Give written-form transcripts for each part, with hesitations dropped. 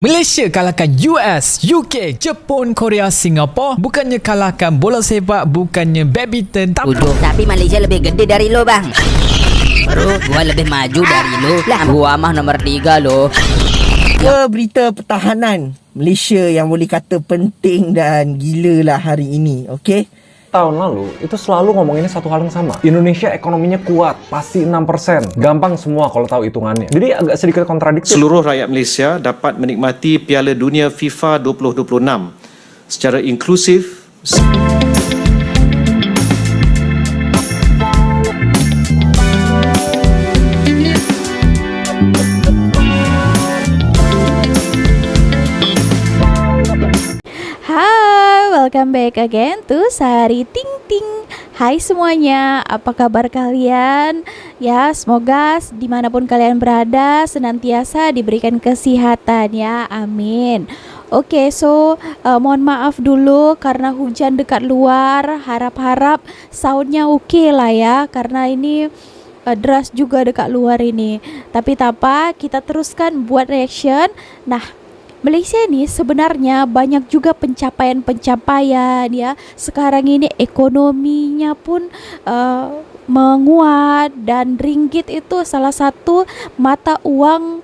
Malaysia kalahkan US, UK, Jepun, Korea, Singapura. Bukannya kalahkan bola sepak, bukannya badminton. Tapi Malaysia lebih gede dari lo, bang. Bro, gua lebih maju dari lo. Lah, gua mah nomor 3 lo. Berita pertahanan Malaysia yang boleh kata penting dan gila lah hari ini, okey? Tahun lalu itu selalu ngomonginnya satu hal yang sama. Indonesia ekonominya kuat, pasti 6%. Gampang semua kalau tahu hitungannya. Jadi agak sedikit kontradiktif. Seluruh rakyat Malaysia dapat menikmati Piala Dunia FIFA 2026 secara inklusif. Welcome back again to Sari Ting Ting. Hai semuanya, apa kabar kalian? Ya, semoga dimanapun kalian berada senantiasa diberikan kesehatan ya, amin. Oke, mohon maaf dulu karena hujan dekat luar. Harap-harap soundnya oke lah ya, karena ini deras juga dekat luar ini. Tapi tak apa, kita teruskan buat reaction. Nah, Malaysia ini sebenarnya banyak juga pencapaian-pencapaian ya. Sekarang ini ekonominya pun menguat dan ringgit itu salah satu mata uang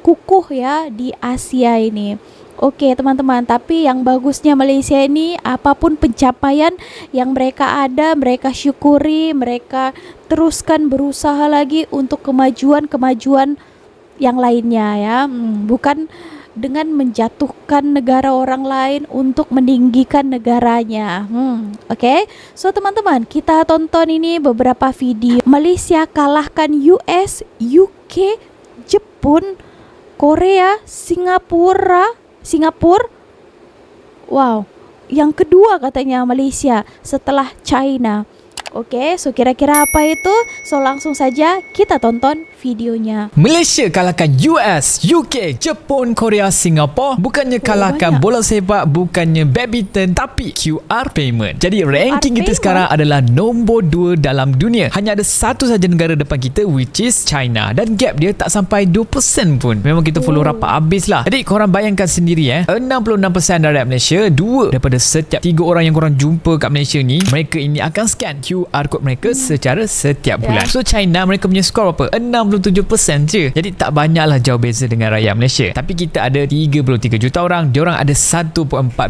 kukuh ya di Asia ini. Oke teman-teman, tapi yang bagusnya Malaysia ini apapun pencapaian yang mereka ada, mereka syukuri, mereka teruskan berusaha lagi untuk kemajuan-kemajuan yang lainnya ya. Bukan dengan menjatuhkan negara orang lain untuk meninggikan negaranya. Oke. So teman-teman, kita tonton ini beberapa video. Malaysia kalahkan US, UK, Jepun, Korea, Singapura. Wow. Yang kedua katanya Malaysia setelah China. Oke, so kira-kira apa itu? So langsung saja kita tonton videonya. Malaysia kalahkan US, UK, Jepun, Korea, Singapura. Bukannya kalahkan bola sepak, bukannya badminton, tapi QR payment. Jadi ranking kita sekarang adalah nombor 2 dalam dunia. Hanya ada satu saja negara depan kita, which is China. Dan gap dia tak sampai 2% pun. Memang kita follow rapat habis lah. Jadi korang bayangkan sendiri 66% rakyat Malaysia, 2 daripada setiap 3 orang yang korang jumpa kat Malaysia ni, mereka ini akan scan QR code mereka secara setiap bulan. So China mereka punya skor berapa? 67% je. Jadi tak banyaklah jauh beza dengan rakyat Malaysia. Tapi kita ada 33 juta orang, diorang ada 1.4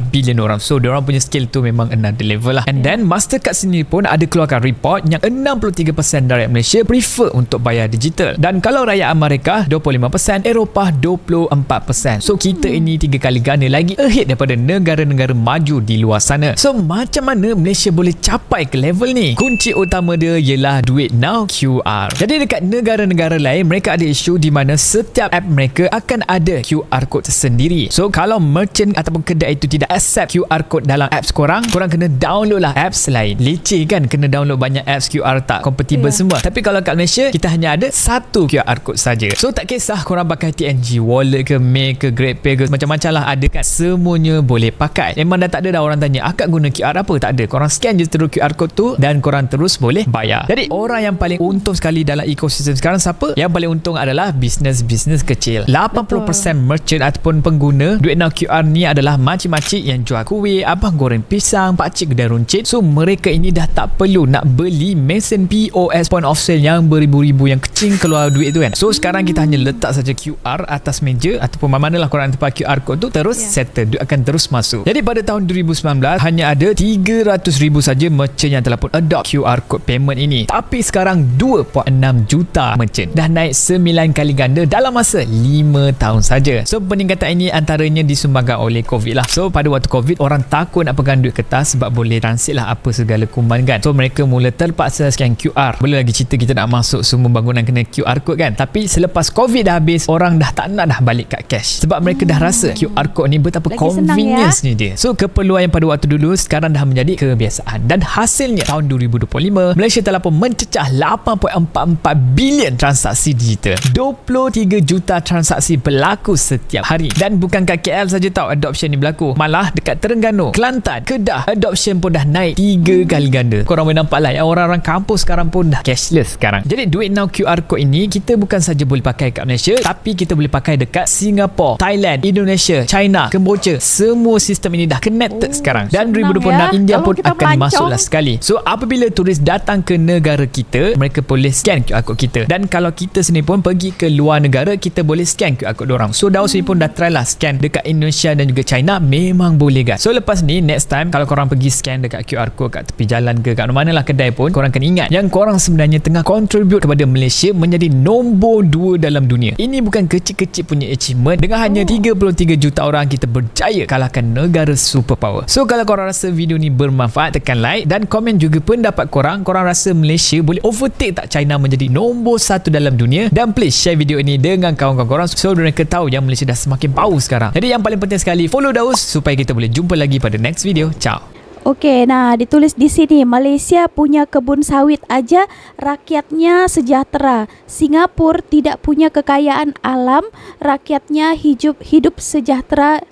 bilion orang. So diorang punya skill tu memang another level lah. And then Mastercard sendiri pun ada keluarkan report yang 63% rakyat Malaysia prefer untuk bayar digital. Dan kalau rakyat Amerika 25%, Eropah 24%. So kita ini 3 kali ganda lagi ahead daripada negara-negara maju di luar sana. So macam mana Malaysia boleh capai ke level ni? Kunci utama dia ialah duit now QR. Jadi dekat negara-negara lain mereka ada isu di mana setiap app mereka akan ada QR code sendiri. So kalau merchant ataupun kedai itu tidak accept QR code dalam apps korang kena download lah apps lain. Leceh kan, kena download banyak apps QR tak compatible semua. Tapi kalau kat Malaysia kita hanya ada satu QR code saja. So tak kisah korang pakai TNG Wallet ke Mail ke GrabPay ke macam-macam lah, ada kan, semuanya boleh pakai. Memang dah tak ada dah orang tanya akak guna QR apa, tak ada. Korang scan je terus QR code tu dan korang terus boleh bayar. Jadi orang yang paling untung sekali dalam ekosistem sekarang siapa? Yang paling untung adalah bisnes-bisnes kecil. 80% merchant ataupun pengguna duit now QR ni adalah makcik-makcik yang jual kuih, abang goreng pisang, pakcik kedai runcit. So mereka ini dah tak perlu nak beli mesin POS, point of sale yang beribu-ribu yang kecil keluar duit tu kan. So sekarang kita hanya letak saja QR atas meja ataupun mana-manalah korang tempat QR code tu, terus settle, duit akan terus masuk. Jadi pada tahun 2019 hanya ada 300,000 saja merchant yang telah pun adopt QR code payment ini. Tapi sekarang 2.6 juta merchant, dah naik 9 kali ganda dalam masa 5 tahun saja. So peningkatan ini antaranya disumbangkan oleh COVID lah. So pada waktu COVID orang takut nak pegang duit kertas sebab boleh transit lah apa segala kuman kan. So mereka mula terpaksa scan QR. Boleh lagi cerita kita nak masuk semua bangunan kena QR code kan. Tapi selepas COVID dah habis, orang dah tak nak dah balik kat cash sebab mereka dah rasa QR code ni betapa convenience ni dia. So keperluan yang pada waktu dulu sekarang dah menjadi kebiasaan. Dan hasilnya tahun 2025, Malaysia telah pun mencecah 8.44 bilion transaksi digital. 23 juta transaksi berlaku setiap hari. Dan bukankah KL saja tahu adoption ni berlaku, malah dekat Terengganu, Kelantan, Kedah, adoption pun dah naik 3 kali ganda. Korang boleh nampak lah yang orang-orang kampus sekarang pun dah cashless sekarang. Jadi Duit Now QR Code ini kita bukan saja boleh pakai kat Malaysia, tapi kita boleh pakai dekat Singapura, Thailand, Indonesia, China, Kemboja. Semua sistem ini dah connected sekarang. Dan 2026 ya. India Kalau pun kita akan melancong. masuklah sekali. So apabila turis datang ke negara kita, mereka boleh scan QR code kita. Dan kalau kita sendiri pun pergi ke luar negara, kita boleh scan QR code dorang. So Daus sendiri pun dah try lah scan dekat Indonesia dan juga China, memang boleh guys. So lepas ni next time kalau korang pergi scan dekat QR code kat tepi jalan ke kat mana lah kedai pun, korang kena ingat yang korang sebenarnya tengah contribute kepada Malaysia menjadi nombor 2 dalam dunia. Ini bukan kecil-kecil punya achievement. Dengan hanya 33 juta orang, kita berjaya kalahkan negara superpower. So kalau korang rasa video ni bermanfaat, tekan like dan komen juga pendapat korang. Korang rasa Malaysia boleh overtake tak China menjadi nombor 1 dalam dunia? Dan please share video ini dengan kawan-kawan korang so mereka tahu yang Malaysia dah semakin power sekarang. Jadi yang paling penting sekali, follow Daus supaya kita boleh jumpa lagi pada next video. Ciao. Okey, nah ditulis di sini Malaysia punya kebun sawit aja rakyatnya sejahtera. Singapura tidak punya kekayaan alam, rakyatnya hidup sejahtera.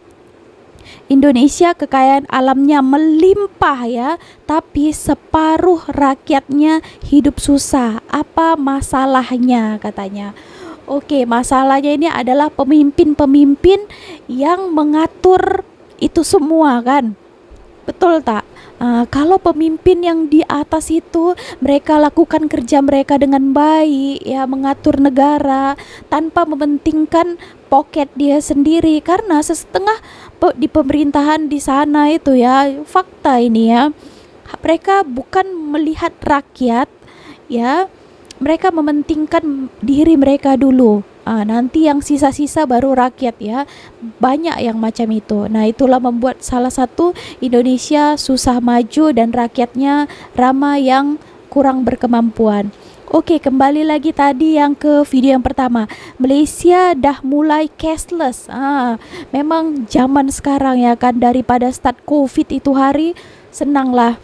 Indonesia kekayaan alamnya melimpah ya, tapi separuh rakyatnya hidup susah. Apa masalahnya katanya? Okey, masalahnya ini adalah pemimpin-pemimpin yang mengatur itu semua kan. Betul tak? Kalau pemimpin yang di atas itu mereka lakukan kerja mereka dengan baik ya, mengatur negara tanpa mementingkan poket dia sendiri, karena setengah di pemerintahan di sana itu ya, fakta ini ya, mereka bukan melihat rakyat ya, mereka mementingkan diri mereka dulu. Nanti yang sisa-sisa baru rakyat ya. Banyak yang macam itu. Nah, itulah membuat salah satu Indonesia susah maju dan rakyatnya ramai yang kurang berkemampuan. Okey, kembali lagi tadi yang ke video yang pertama. Malaysia dah mulai cashless. Memang zaman sekarang ya kan, daripada start COVID itu hari, senanglah.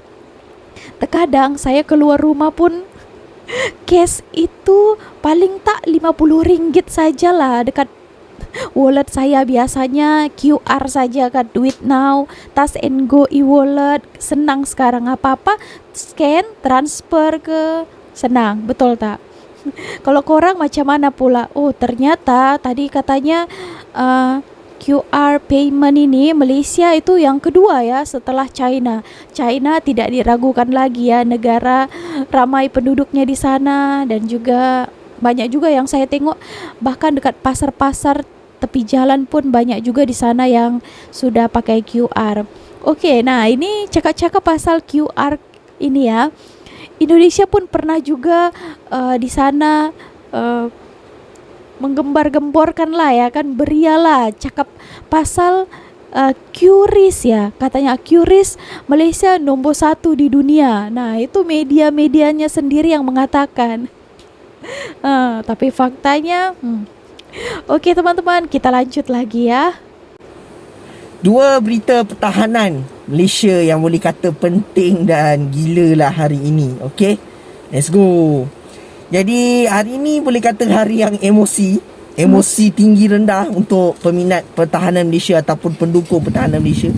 Terkadang saya keluar rumah pun cash itu paling tak RM50 sajalah dekat wallet saya. Biasanya QR saja kan, Duit Now, Touch and Go e-wallet. Senang sekarang, apa-apa scan, transfer ke, senang, betul tak? Kalau korang macam mana pula? Oh, ternyata tadi katanya QR payment ini Malaysia itu yang kedua ya setelah China. China tidak diragukan lagi ya, negara ramai penduduknya di sana, dan juga banyak juga yang saya tengok bahkan dekat pasar-pasar tepi jalan pun banyak juga di sana yang sudah pakai QR. Okey, nah ini cakap-cakap pasal QR ini ya. Indonesia pun pernah juga di sana menggembar-gemborkan lah ya kan, berialah cakap pasal QRIS ya, katanya QRIS Malaysia nombor 1 di dunia. Nah itu media-medianya sendiri yang mengatakan. Tapi faktanya Okey teman-teman, kita lanjut lagi ya. 2 berita pertahanan Malaysia yang boleh kata penting dan gila lah hari ini. Okey, let's go. Jadi hari ini boleh kata hari yang emosi tinggi rendah untuk peminat pertahanan Malaysia ataupun pendukung pertahanan Malaysia.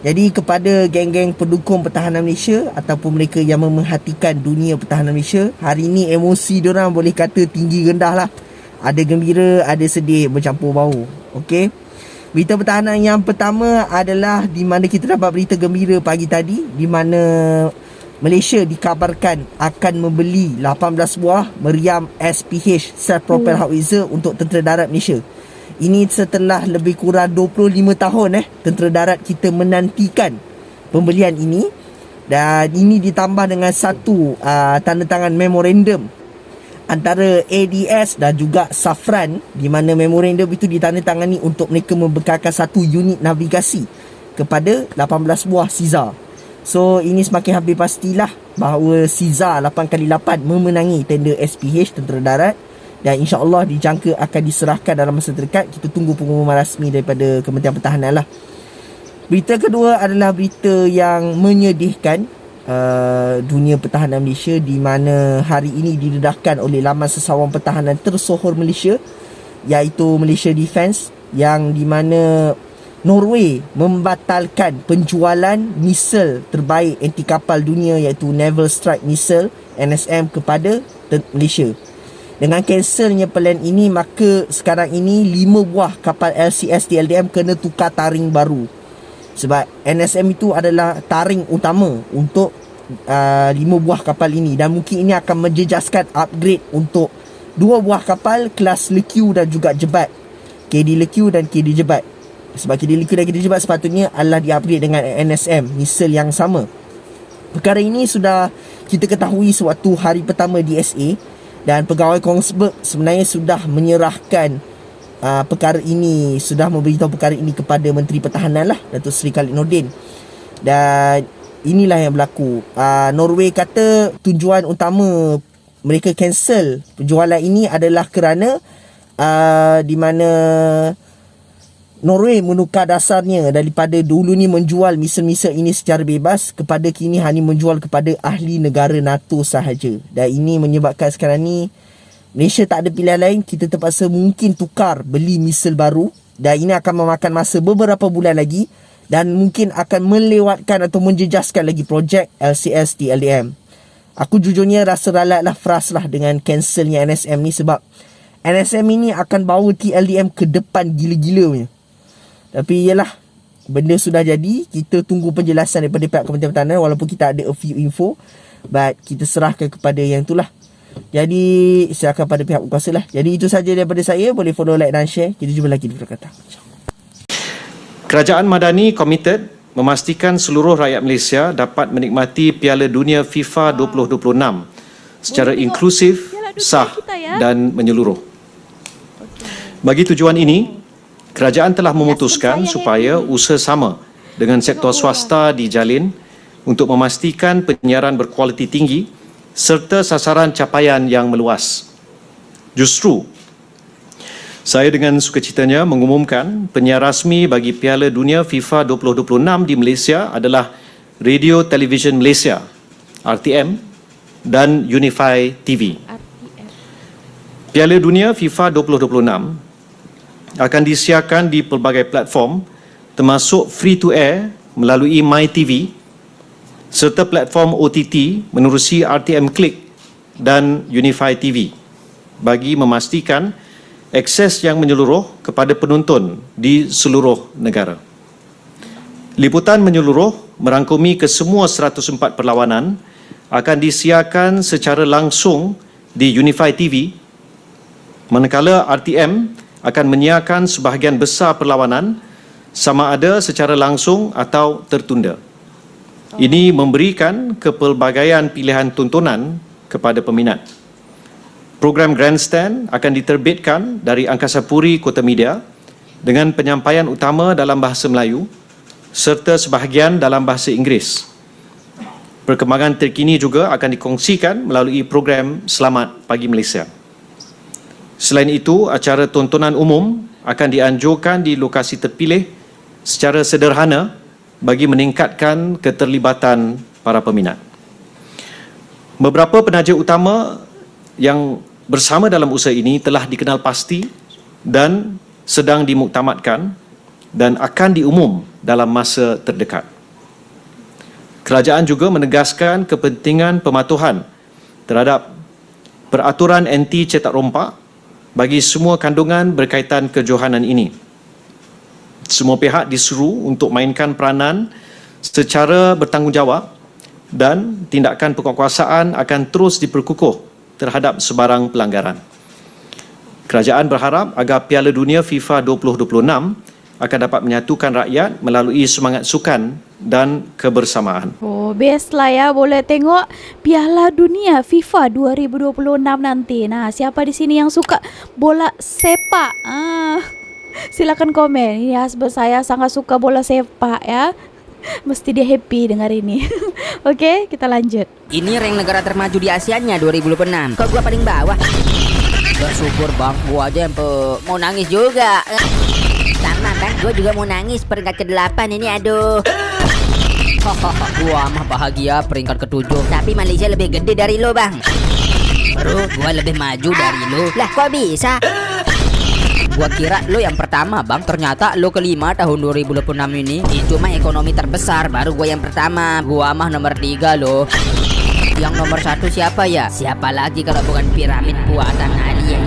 Jadi kepada geng-geng pendukung pertahanan Malaysia ataupun mereka yang memerhatikan dunia pertahanan Malaysia, hari ini emosi diorang boleh kata tinggi rendah lah. Ada gembira, ada sedih, bercampur bau. Okey. Berita pertahanan yang pertama adalah di mana kita dapat berita gembira pagi tadi, di mana Malaysia dikabarkan akan membeli 18 buah meriam SPH Self-Propelled Howitzer untuk Tentera Darat Malaysia. Ini setelah lebih kurang 25 tahun Tentera Darat kita menantikan pembelian ini. Dan ini ditambah dengan satu tanda tangan memorandum antara ADS dan juga Safran, di mana memorandum itu ditandatangani untuk mereka membekalkan satu unit navigasi kepada 18 buah Caesar. So ini semakin hampir pastilah bahawa Caesar 8x8 memenangi tender SPH Tentera Darat, dan insya-Allah dijangka akan diserahkan dalam masa terdekat. Kita tunggu pengumuman rasmi daripada Kementerian Pertahanan lah. Berita kedua adalah berita yang menyedihkan, dunia pertahanan Malaysia, di mana hari ini didedahkan oleh Laman Sesawan Pertahanan tersohor Malaysia, iaitu Malaysia Defence, yang di mana Norway membatalkan penjualan misal terbaik anti kapal dunia iaitu Naval Strike Missile NSM kepada Malaysia. Dengan cancelnya plan ini, maka sekarang ini 5 buah kapal LCS TLDM kena tukar taring baru. Sebab NSM itu adalah taring utama untuk 5 buah kapal ini, dan mungkin ini akan menjejaskan upgrade untuk 2 buah kapal kelas Lekiu dan juga Jebat, KD Lekiu dan KD Jebat. Sebab KD Lekiu dan KD Jebat sepatutnya adalah di-upgrade dengan NSM, misal yang sama. Perkara ini sudah kita ketahui sewaktu hari pertama DSA, dan pegawai Kongsberg sebenarnya sudah menyerahkan perkara ini, sudah memberitahu perkara ini kepada Menteri Pertahanan lah, Datuk Seri Khalid Nordin. Dan inilah yang berlaku. Norway kata tujuan utama mereka cancel penjualan ini adalah kerana di mana Norway menukar dasarnya daripada dulu ni menjual misal-misal ini secara bebas kepada kini hanya menjual kepada ahli negara NATO sahaja. Dan ini menyebabkan sekarang ni Malaysia tak ada pilihan lain, kita terpaksa mungkin tukar beli misal baru, dan ini akan memakan masa beberapa bulan lagi dan mungkin akan melewatkan atau menjejaskan lagi projek LCS TLDM. Aku jujurnya rasa ralatlah, frustlah dengan cancelnya NSM ni, sebab NSM ini akan bawa TLDM ke depan gila-gila punya. Tapi yalah, benda sudah jadi. Kita tunggu penjelasan daripada pihak Kementerian Pertahanan, walaupun kita ada a few info, but kita serahkan kepada yang itulah. Jadi serahkan pada pihak berkuasa lah. Jadi itu saja daripada saya. Boleh follow, like dan share. Kita jumpa lagi di video akan datang. Kerajaan Madani komited memastikan seluruh rakyat Malaysia dapat menikmati Piala Dunia FIFA 2026 secara inklusif, sah dan menyeluruh. Bagi tujuan ini, kerajaan telah memutuskan supaya usaha sama dengan sektor swasta dijalin untuk memastikan penyiaran berkualiti tinggi serta sasaran capaian yang meluas. Justru, saya dengan sukacitanya mengumumkan penyiar rasmi bagi Piala Dunia FIFA 2026 di Malaysia adalah Radio Television Malaysia, RTM, dan Unify TV. Piala Dunia FIFA 2026 akan disiarkan di pelbagai platform termasuk free to air melalui MyTV serta platform OTT menerusi RTM Click dan Unify TV bagi memastikan akses yang menyeluruh kepada penonton di seluruh negara. Liputan menyeluruh merangkumi kesemua 104 perlawanan akan disiarkan secara langsung di Unify TV, manakala RTM akan menyiarkan sebahagian besar perlawanan sama ada secara langsung atau tertunda. Ini memberikan kepelbagaian pilihan tontonan kepada peminat. Program Grandstand akan diterbitkan dari Angkasa Puri Kota Media dengan penyampaian utama dalam bahasa Melayu serta sebahagian dalam bahasa Inggeris. Perkembangan terkini juga akan dikongsikan melalui program Selamat Pagi Malaysia. Selain itu, acara tontonan umum akan dianjurkan di lokasi terpilih secara sederhana bagi meningkatkan keterlibatan para peminat. Beberapa penaja utama yang bersama dalam usaha ini telah dikenal pasti dan sedang dimuktamadkan dan akan diumum dalam masa terdekat. Kerajaan juga menegaskan kepentingan pematuhan terhadap peraturan anti cetak rompak bagi semua kandungan berkaitan kejohanan ini. Semua pihak disuruh untuk mainkan peranan secara bertanggungjawab dan tindakan penguatkuasaan akan terus diperkukuh terhadap sebarang pelanggaran. Kerajaan berharap agar Piala Dunia FIFA 2026 akan dapat menyatukan rakyat melalui semangat sukan dan kebersamaan. Oh, best lah ya. Boleh tengok Piala Dunia FIFA 2026 nanti. Nah, siapa di sini yang suka bola sepak? Silakan komen. Ya, sebab saya sangat suka bola sepak ya. Mesti dia happy dengar ini. Okey, kita lanjut. Ini rank negara termaju di Asia-nya 2026. Kok gua paling bawah? Bersyukur bang, gua aja yang mau nangis juga. Sama bang, gua juga mau nangis peringkat ke-8 ini, aduh. Gua mah bahagia peringkat ke-7. Tapi Malaysia lebih gede dari lo, Bang. Bro, gua lebih maju dari lo. Lah, kok bisa? Gua kira lo yang pertama, Bang. Ternyata lo kelima tahun 2026 ini. Itu mah ekonomi terbesar, baru gua yang pertama. Gua mah nomor 3 lo. Yang nomor 1 siapa ya? Siapa lagi kalau bukan piramid buatan alien?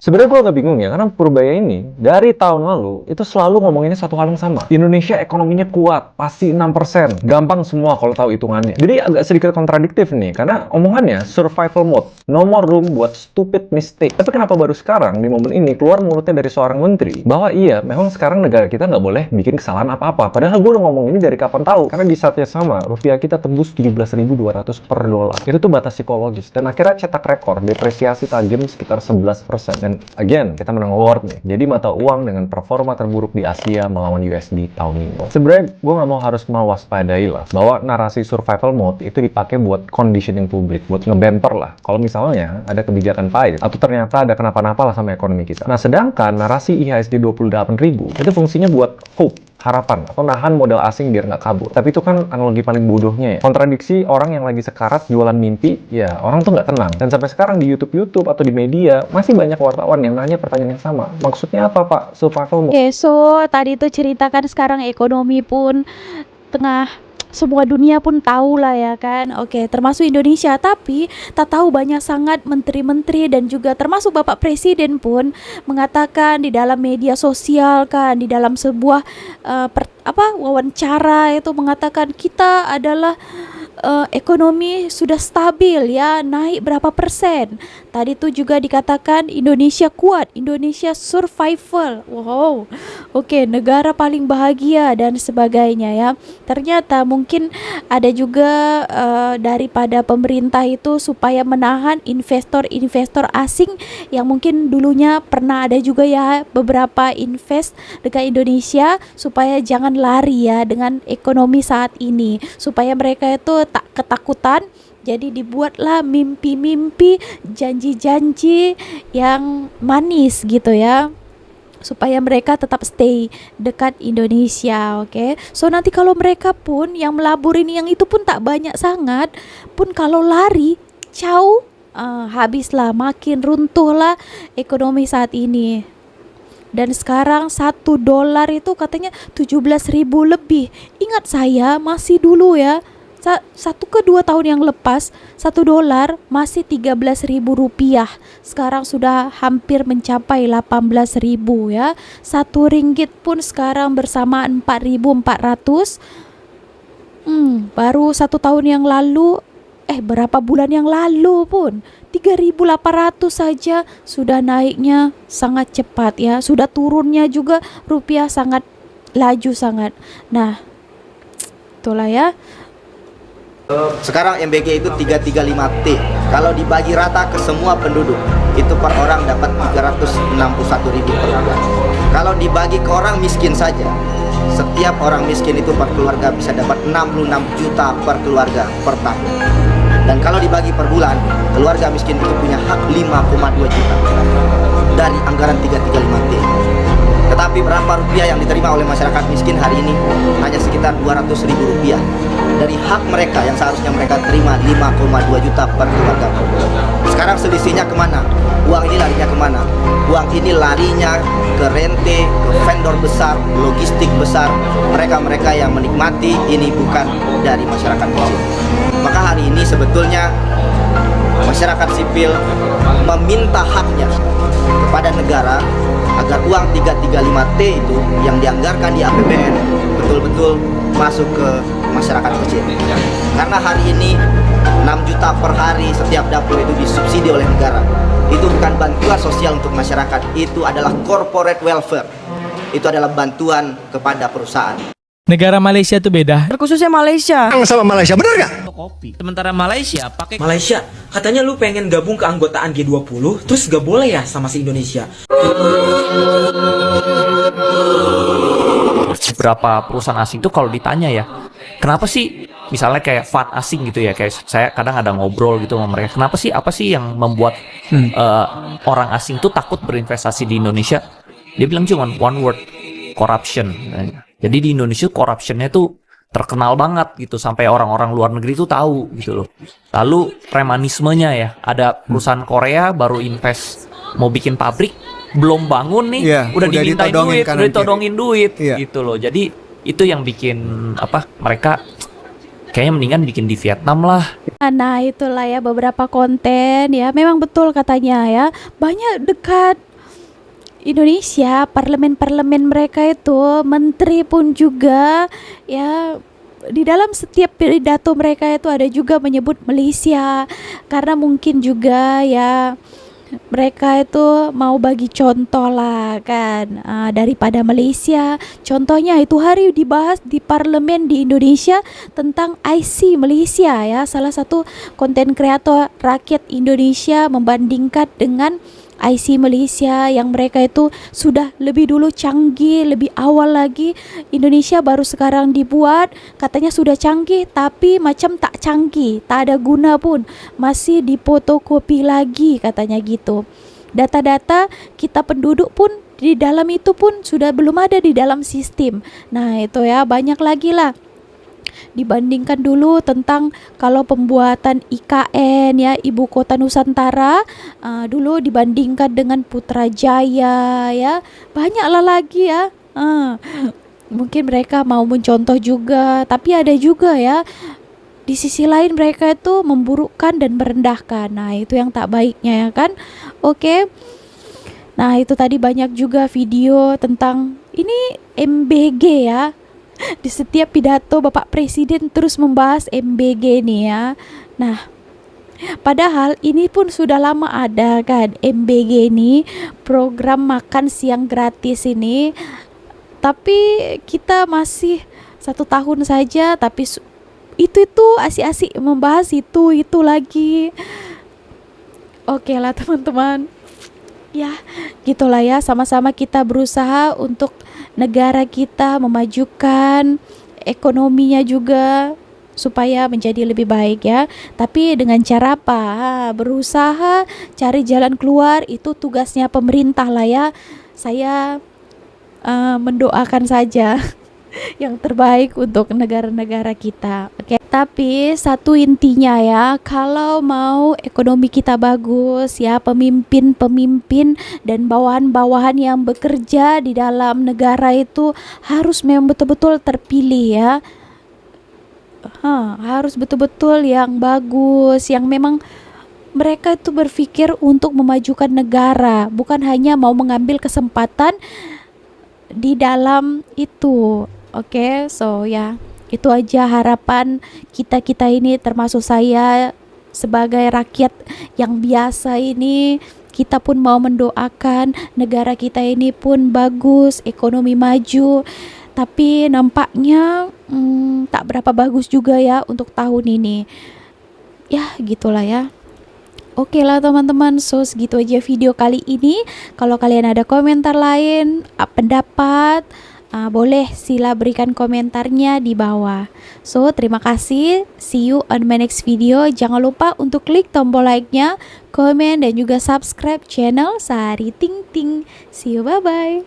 Sebenarnya gue agak bingung ya, karena Purbaya ini dari tahun lalu itu selalu ngomonginnya satu hal yang sama. Indonesia ekonominya kuat, pasti 6%. Gampang semua kalau tahu hitungannya. Jadi agak sedikit kontradiktif nih, karena omongannya survival mode. No more room buat stupid mistake. Tapi kenapa baru sekarang, di momen ini, keluar mulutnya dari seorang menteri, bahwa iya, memang sekarang negara kita nggak boleh bikin kesalahan apa-apa. Padahal gue udah ngomong ini dari kapan tahu. Karena di saat yang sama, rupiah kita tembus 17.200 per dolar. Itu tuh batas psikologis. Dan akhirnya cetak rekor, depresiasi tajam sekitar 11%. Dan again, kita menang award nih. Jadi mata uang dengan performa terburuk di Asia melawan USD tahun ini. Sebenarnya gue nggak mau harus mewaspadai lah bahwa narasi survival mode itu dipakai buat conditioning publik, buat ngebemper lah. Kalau misalnya ada kebijakan pahit atau ternyata ada kenapa-napa lah sama ekonomi kita. Nah, sedangkan narasi IHSG 28.000 itu fungsinya buat hope, harapan, atau nahan modal asing biar nggak kabur. Tapi itu kan analogi paling bodohnya ya. Kontradiksi orang yang lagi sekarat jualan mimpi, ya orang tuh nggak tenang. Dan sampai sekarang di YouTube atau di media, masih banyak wartawan yang nanya pertanyaan yang sama. Maksudnya apa, Pak? Survival mode? Oke, so tadi tuh ceritakan sekarang ekonomi pun tengah, semua dunia pun tahu lah ya kan. Oke, termasuk Indonesia. Tapi tak tahu banyak sangat menteri-menteri dan juga termasuk Bapak Presiden pun mengatakan di dalam media sosial kan, di dalam sebuah wawancara itu mengatakan kita adalah ekonomi sudah stabil ya, naik berapa persen. Tadi tuh juga dikatakan Indonesia kuat, Indonesia survival. Wow, oke, negara paling bahagia dan sebagainya ya. Ternyata mungkin ada juga daripada pemerintah itu supaya menahan investor-investor asing yang mungkin dulunya pernah ada juga ya beberapa invest dekat Indonesia, supaya jangan lari ya dengan ekonomi saat ini, supaya mereka itu tak ketakutan. Jadi dibuatlah mimpi-mimpi, janji-janji yang manis gitu ya, supaya mereka tetap stay dekat Indonesia. Oke. So nanti kalau mereka pun yang melabur ini, yang itu pun tak banyak sangat, pun kalau lari jauh, habislah, makin runtuhlah ekonomi saat ini. Dan sekarang $1 itu katanya 17.000 lebih. Ingat saya masih dulu ya, 1-2 tahun yang lepas $1 masih 13.000 rupiah. Sekarang sudah hampir mencapai 18.000 ya. 1 ringgit pun sekarang bersamaan 4.400. Baru 1 tahun yang lalu, berapa bulan yang lalu pun 3.800 saja sudah naiknya sangat cepat ya. Sudah turunnya juga rupiah sangat laju sangat. Nah, itulah ya. Sekarang MBG itu 335T. Kalau dibagi rata ke semua penduduk, itu per orang dapat 361.000 per bulan. Kalau dibagi ke orang miskin saja, setiap orang miskin itu per keluarga bisa dapat 66 juta per keluarga per tahun. Dan kalau dibagi per bulan, keluarga miskin itu punya hak 5,2 juta dari anggaran 335T. Tetapi berapa rupiah yang diterima oleh masyarakat miskin hari ini? Hanya sekitar 200.000 rupiah dari hak mereka yang seharusnya mereka terima 5,2 juta per keluarga. Sekarang selisihnya kemana? Uang ini larinya kemana? Uang ini larinya ke rente, ke vendor besar, logistik besar. Mereka-mereka yang menikmati ini bukan dari masyarakat kecil. Maka hari ini sebetulnya masyarakat sipil meminta haknya kepada negara agar uang 335T itu yang dianggarkan di APBN betul-betul masuk ke masyarakat kecil. Karena hari ini 6 juta per hari setiap dapur itu disubsidi oleh negara. Itu bukan bantuan sosial untuk masyarakat, itu adalah corporate welfare. Itu adalah bantuan kepada perusahaan. Negara Malaysia tuh beda. Khususnya Malaysia. Sama Malaysia, bener gak? Kopi. Sementara Malaysia pakai Malaysia, katanya lu pengen gabung ke anggotaan G20, terus gak boleh ya sama si Indonesia. Beberapa perusahaan asing tuh kalau ditanya ya, kenapa sih misalnya kayak fund asing gitu ya, kayak saya kadang ada ngobrol gitu sama mereka, kenapa sih, apa sih yang membuat orang asing tuh takut berinvestasi di Indonesia? Dia bilang cuma one word, corruption. Jadi di Indonesia corruptionnya tuh terkenal banget gitu sampai orang-orang luar negeri tuh tahu gitu loh. Lalu premanismenya ya, ada perusahaan Korea baru invest mau bikin pabrik, belum bangun nih, udah dimintain duit, udah ditodongin duit gitu loh. Jadi itu yang bikin mereka kayaknya mendingan bikin di Vietnam lah. Nah itulah ya beberapa konten ya, memang betul katanya ya, banyak dekat Indonesia, parlemen-parlemen mereka itu, menteri pun juga ya, di dalam setiap pidato mereka itu ada juga menyebut Malaysia, karena mungkin juga ya mereka itu mau bagi contoh lah kan, daripada Malaysia. Contohnya itu hari dibahas di parlemen di Indonesia tentang IC Malaysia ya, salah satu konten kreator rakyat Indonesia membandingkan dengan IC Malaysia yang mereka itu sudah lebih dulu canggih, lebih awal lagi. Indonesia baru sekarang dibuat, katanya sudah canggih tapi macam tak canggih, tak ada guna pun, masih dipotokopi lagi katanya gitu. Data-data kita penduduk pun di dalam itu pun sudah belum ada di dalam sistem. Nah itu ya, banyak lagi lah. Dibandingkan dulu tentang kalau pembuatan IKN ya, Ibu Kota Nusantara, dulu dibandingkan dengan Putrajaya ya, banyaklah lagi ya. Mungkin mereka mau mencontoh juga, tapi ada juga ya di sisi lain mereka itu memburukkan dan merendahkan. Nah itu yang tak baiknya ya kan. Oke. Nah itu tadi banyak juga video tentang ini MBG ya. Di setiap pidato Bapak Presiden terus membahas MBG nih ya. Nah, padahal ini pun sudah lama ada kan MBG ini, program makan siang gratis ini. Tapi kita masih 1 tahun saja, tapi itu asik-asik membahas itu lagi. Oke lah teman-teman. Ya, gitulah ya, sama-sama kita berusaha untuk negara kita memajukan ekonominya juga supaya menjadi lebih baik ya. Tapi dengan cara apa? Berusaha cari jalan keluar, itu tugasnya pemerintah lah ya. Saya mendoakan saja yang terbaik untuk negara-negara kita. Oke. Tapi satu intinya ya, kalau mau ekonomi kita bagus ya, pemimpin-pemimpin dan bawahan-bawahan yang bekerja di dalam negara itu harus memang betul-betul terpilih ya. Harus betul-betul yang bagus, yang memang mereka itu berpikir untuk memajukan negara, bukan hanya mau mengambil kesempatan di dalam itu. Oke, so ya, itu aja harapan kita ini, termasuk saya sebagai rakyat yang biasa ini. Kita pun mau mendoakan negara kita ini pun bagus, ekonomi maju. Tapi nampaknya tak berapa bagus juga ya untuk tahun ini. Ya gitulah ya. Oke lah teman-teman, so segitu aja video kali ini. Kalau kalian ada komentar lain, pendapat, boleh sila berikan komentarnya di bawah. So terima kasih, see you on my next video. Jangan lupa untuk klik tombol like-nya, komen dan juga subscribe channel Sari Ting Ting. See you, bye bye.